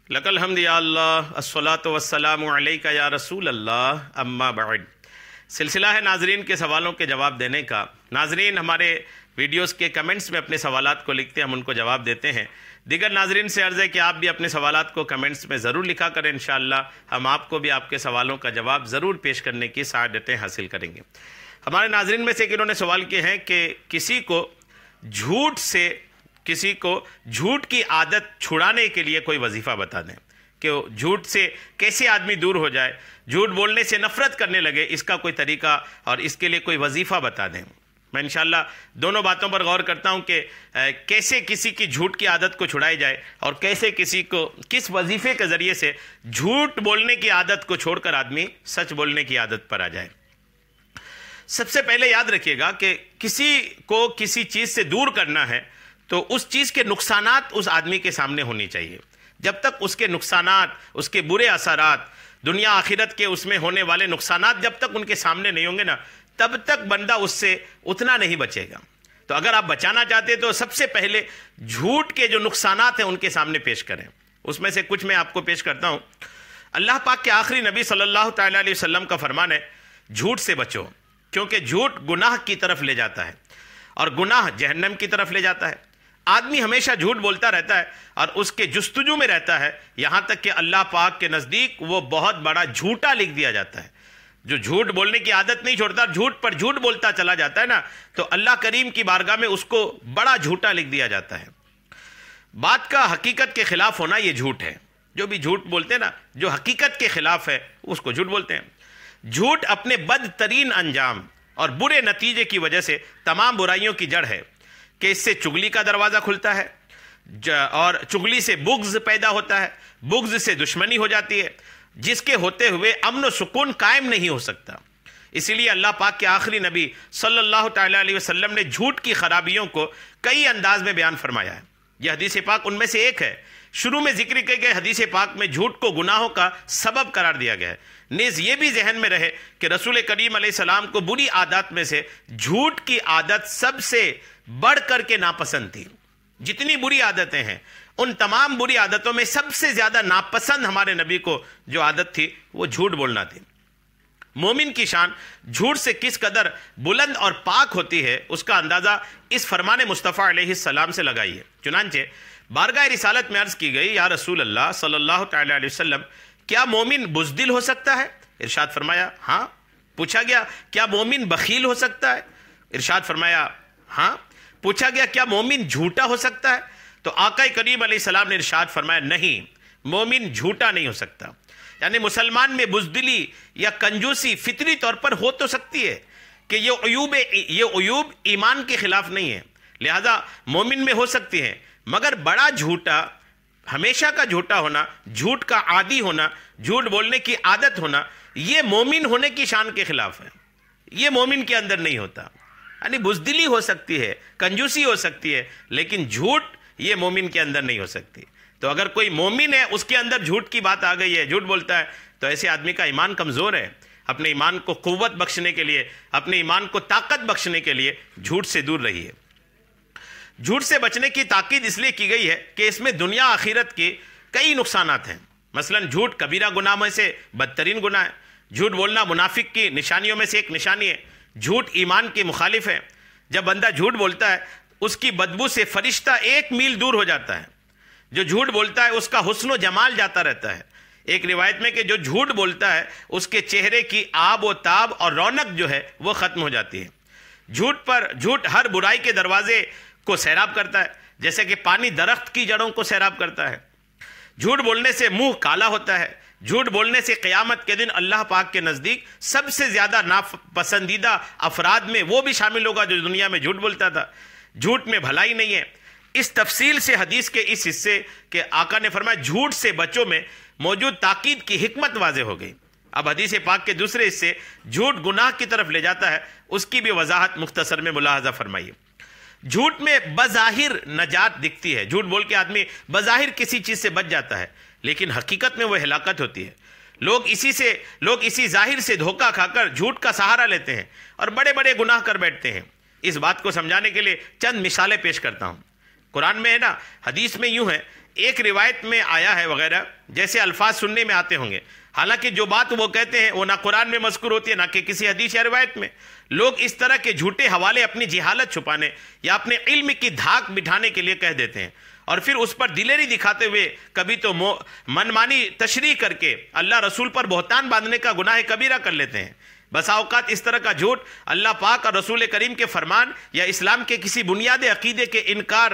لک الحمد یا اللہ الصلاۃ والسلام علیک یا رسول اللہ اما بعد۔ سلسلہ ہے ناظرین کے سوالوں کے جواب دینے کا۔ ناظرین ہمارے ویڈیوز کے کمنٹس میں اپنے سوالات کو لکھتے ہیں، ہم ان کو جواب دیتے ہیں۔ دیگر ناظرین سے عرض ہے کہ آپ بھی اپنے سوالات کو کمنٹس میں ضرور لکھا کریں، انشاءاللہ ہم آپ کو بھی آپ کے سوالوں کا جواب ضرور پیش کرنے کی سعادتیں حاصل کریں گے۔ ہمارے ناظرین میں سے انہوں نے سوال کیے ہیں کہ کسی کو جھوٹ کی عادت چھڑانے کے لیے کوئی وظیفہ بتا دیں کہ جھوٹ سے کیسے آدمی دور ہو جائے، جھوٹ بولنے سے نفرت کرنے لگے، اس کا کوئی طریقہ اور اس کے لیے کوئی وظیفہ بتا دیں۔ میں انشاءاللہ دونوں باتوں پر غور کرتا ہوں کہ کیسے کسی کی جھوٹ کی عادت کو چھڑائی جائے اور کیسے کسی کو کس وظیفے کے ذریعے سے جھوٹ بولنے کی عادت کو چھوڑ کر آدمی سچ بولنے کی عادت پر آ جائے۔ سب سے پہلے یاد رکھیے گا کہ کسی کو کسی چیز سے دور کرنا ہے تو اس چیز کے نقصانات اس آدمی کے سامنے ہونی چاہیے۔ جب تک اس کے نقصانات، اس کے برے اثرات، دنیا آخرت کے اس میں ہونے والے نقصانات جب تک ان کے سامنے نہیں ہوں گے نا، تب تک بندہ اس سے اتنا نہیں بچے گا۔ تو اگر آپ بچانا چاہتے ہیں تو سب سے پہلے جھوٹ کے جو نقصانات ہیں ان کے سامنے پیش کریں۔ اس میں سے کچھ میں آپ کو پیش کرتا ہوں۔ اللہ پاک کے آخری نبی صلی اللہ تعالیٰ علیہ وسلم کا فرمان ہے، جھوٹ سے بچو، کیونکہ جھوٹ گناہ کی طرف لے جاتا ہے اور گناہ جہنم کی طرف لے جاتا ہے۔ آدمی ہمیشہ جھوٹ بولتا رہتا ہے اور اس کے جستجو میں رہتا ہے، یہاں تک کہ اللہ پاک کے نزدیک وہ بہت بڑا جھوٹا لکھ دیا جاتا ہے۔ جو جھوٹ بولنے کی عادت نہیں چھوڑتا، جھوٹ پر جھوٹ بولتا چلا جاتا ہے نا، تو اللہ کریم کی بارگاہ میں اس کو بڑا جھوٹا لکھ دیا جاتا ہے۔ بات کا حقیقت کے خلاف ہونا یہ جھوٹ ہے۔ جو بھی جھوٹ بولتے ہیں نا، جو حقیقت کے خلاف ہے اس کو جھوٹ بولتے ہیں۔ جھوٹ اپنے بدترین انجام اور برے نتیجے کی وجہ سے تمام برائیوں کی جڑ ہے کہ اس سے چغلی کا دروازہ کھلتا ہے اور چغلی سے بغض پیدا ہوتا ہے، بغض سے دشمنی ہو جاتی ہے، جس کے ہوتے ہوئے امن و سکون قائم نہیں ہو سکتا۔ اسی لیے اللہ پاک کے آخری نبی صلی اللہ تعالیٰ علیہ وسلم نے جھوٹ کی خرابیوں کو کئی انداز میں بیان فرمایا ہے۔ یہ حدیث پاک ان میں سے ایک ہے۔ شروع میں ذکر کیے گئے حدیث پاک میں جھوٹ کو گناہوں کا سبب قرار دیا گیا ہے۔ نیز یہ بھی ذہن میں رہے کہ رسول کریم علیہ السلام کو بری عادات میں سے جھوٹ کی عادت سب سے بڑھ کر کے ناپسند تھی۔ جتنی بری عادتیں ہیں ان تمام بری عادتوں میں سب سے زیادہ ناپسند ہمارے نبی کو جو عادت تھی وہ جھوٹ بولنا تھی۔ مومن کی شان جھوٹ سے کس قدر بلند اور پاک ہوتی ہے اس کا اندازہ اس فرمان مصطفیٰ علیہ السلام سے لگائیے۔ چنانچہ بارگاہ رسالت میں عرض کی گئی، یا رسول اللہ صلی اللہ تعالیٰ علیہ وسلم، کیا مومن بزدل ہو سکتا ہے؟ ارشاد فرمایا ہاں۔ پوچھا گیا کیا مومن بخیل ہو سکتا ہے؟ ارشاد فرمایا ہاں۔ پوچھا گیا کیا مومن جھوٹا ہو سکتا ہے؟ تو آقا کریم علیہ السلام نے ارشاد فرمایا نہیں، مومن جھوٹا نہیں ہو سکتا۔ یعنی مسلمان میں بزدلی یا کنجوسی فطری طور پر ہو تو سکتی ہے کہ یہ عیوب ایمان کے خلاف نہیں ہے، لہذا مومن میں ہو سکتی ہیں، مگر بڑا جھوٹا، ہمیشہ کا جھوٹا ہونا، جھوٹ کا عادی ہونا، جھوٹ بولنے کی عادت ہونا، یہ مومن ہونے کی شان کے خلاف ہے۔ یہ مومن کے اندر نہیں ہوتا۔ یعنی بزدلی ہو سکتی ہے، کنجوسی ہو سکتی ہے، لیکن جھوٹ یہ مومن کے اندر نہیں ہو سکتی۔ تو اگر کوئی مومن ہے اس کے اندر جھوٹ کی بات آ گئی ہے، جھوٹ بولتا ہے، تو ایسے آدمی کا ایمان کمزور ہے۔ اپنے ایمان کو قوت بخشنے کے لیے، اپنے ایمان کو طاقت بخشنے کے لیے جھوٹ سے دور رہیے۔ جھوٹ سے بچنے کی تاکید اس لیے کی گئی ہے کہ اس میں دنیا آخرت کی کئی نقصانات ہیں۔ مثلا جھوٹ کبیرہ گناہ میں سے بدترین گناہ ہے۔ جھوٹ بولنا منافق کی نشانیوں میں سے ایک نشانی ہے۔ جھوٹ ایمان کے مخالف ہے۔ جب بندہ جھوٹ بولتا ہے اس کی بدبو سے فرشتہ 1 میل دور ہو جاتا ہے۔ جو جھوٹ بولتا ہے اس کا حسن و جمال جاتا رہتا ہے۔ ایک روایت میں کہ جو جھوٹ بولتا ہے اس کے چہرے کی آب و تاب اور رونق جو ہے وہ ختم ہو جاتی ہے۔ جھوٹ ہر برائی کے دروازے کو سیراب کرتا ہے، جیسے کہ پانی درخت کی جڑوں کو سیراب کرتا ہے۔ جھوٹ بولنے سے منہ کالا ہوتا ہے۔ جھوٹ بولنے سے قیامت کے دن اللہ پاک کے نزدیک سب سے زیادہ ناپسندیدہ افراد میں وہ بھی شامل ہوگا جو دنیا میں جھوٹ بولتا تھا۔ جھوٹ میں بھلائی نہیں ہے۔ اس تفصیل سے حدیث کے اس حصے کے آقا نے فرمایا جھوٹ سے بچو میں موجود تاکید کی حکمت واضح ہو گئی۔ اب حدیث پاک کے دوسرے حصے جھوٹ گناہ کی طرف لے جاتا ہے، اس کی بھی وضاحت مختصر میں ملاحظہ فرمائیے۔ جھوٹ میں بظاہر نجات دکھتی ہے۔ جھوٹ بول کے آدمی بظاہر کسی چیز سے بچ جاتا ہے، لیکن حقیقت میں وہ ہلاکت ہوتی ہے۔ لوگ اسی ظاہر سے دھوکہ کھا کر جھوٹ کا سہارا لیتے ہیں اور بڑے بڑے گناہ کر بیٹھتے ہیں۔ اس بات کو سمجھانے کے لیے چند مثالیں پیش کرتا ہوں۔ قرآن میں ہے نا، حدیث میں یوں ہے، ایک روایت میں آیا ہے وغیرہ جیسے الفاظ سننے میں آتے ہوں گے، حالانکہ جو بات وہ کہتے ہیں وہ نہ قرآن میں مذکور ہوتی ہے نہ کہ کسی حدیث یا روایت میں۔ لوگ اس طرح کے جھوٹے حوالے اپنی جہالت چھپانے یا اپنے علم کی دھاک بٹھانے کے لیے کہہ دیتے ہیں، اور پھر اس پر دلیری دکھاتے ہوئے کبھی تو منمانی تشریح کر کے اللہ رسول پر بہتان باندھنے کا گناہ کبیرہ کر لیتے ہیں۔ بسا اوقات اس طرح کا جھوٹ اللہ پاک اور رسول کریم کے فرمان یا اسلام کے کسی بنیادی عقیدے کے انکار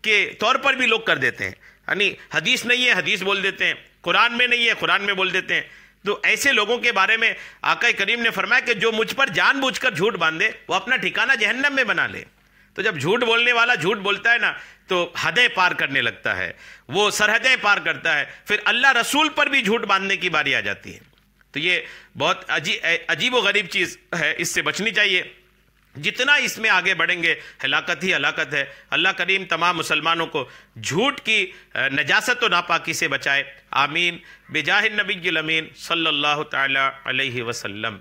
کے طور پر بھی لوگ کر دیتے ہیں، یعنی حدیث نہیں ہے حدیث بول دیتے ہیں، قرآن میں نہیں ہے قرآن میں بول دیتے ہیں۔ تو ایسے لوگوں کے بارے میں آقا کریم نے فرمایا کہ جو مجھ پر جان بوجھ کر جھوٹ باندھے وہ اپنا ٹھکانہ جہنم میں بنا لے۔ تو جب جھوٹ بولنے والا جھوٹ بولتا ہے نا تو حدیں پار کرنے لگتا ہے، وہ سرحدیں پار کرتا ہے، پھر اللہ رسول پر بھی جھوٹ باندھنے کی باری آ جاتی ہے۔ تو یہ بہت عجیب و غریب چیز ہے، اس سے بچنی چاہیے۔ جتنا اس میں آگے بڑھیں گے ہلاکت ہی ہلاکت ہے۔ اللہ کریم تمام مسلمانوں کو جھوٹ کی نجاست و ناپاکی سے بچائے، آمین، بجاہ النبی الامین صلی اللہ تعالی علیہ وسلم۔